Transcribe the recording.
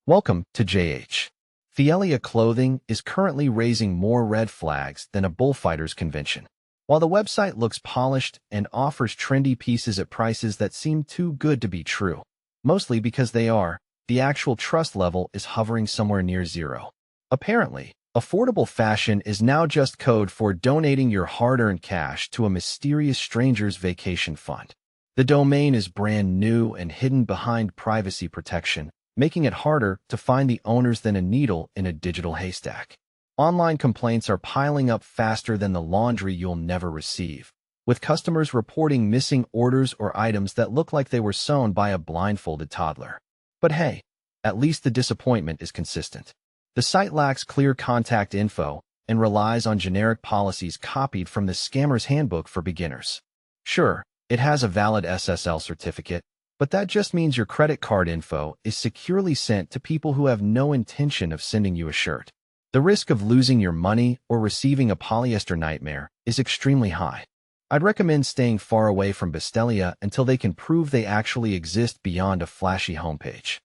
Welcome to JH. Bestellea Clothing is currently raising more red flags than a bullfighters convention. While the website looks polished and offers trendy pieces at prices that seem too good to be true, mostly because they are, the actual trust level is hovering somewhere near zero. Apparently, affordable fashion is now just code for donating your hard-earned cash to a mysterious stranger's vacation fund. The domain is brand new and hidden behind privacy protection, making it harder to find the owners than a needle in a digital haystack. Online complaints are piling up faster than the laundry you'll never receive, with customers reporting missing orders or items that look like they were sewn by a blindfolded toddler. But hey, at least the disappointment is consistent. The site lacks clear contact info and relies on generic policies copied from the Scammer's Handbook for Beginners. Sure, it has a valid SSL certificate, but that just means your credit card info is securely sent to people who have no intention of sending you a shirt. The risk of losing your money or receiving a polyester nightmare is extremely high. I'd recommend staying far away from Bestellea until they can prove they actually exist beyond a flashy homepage.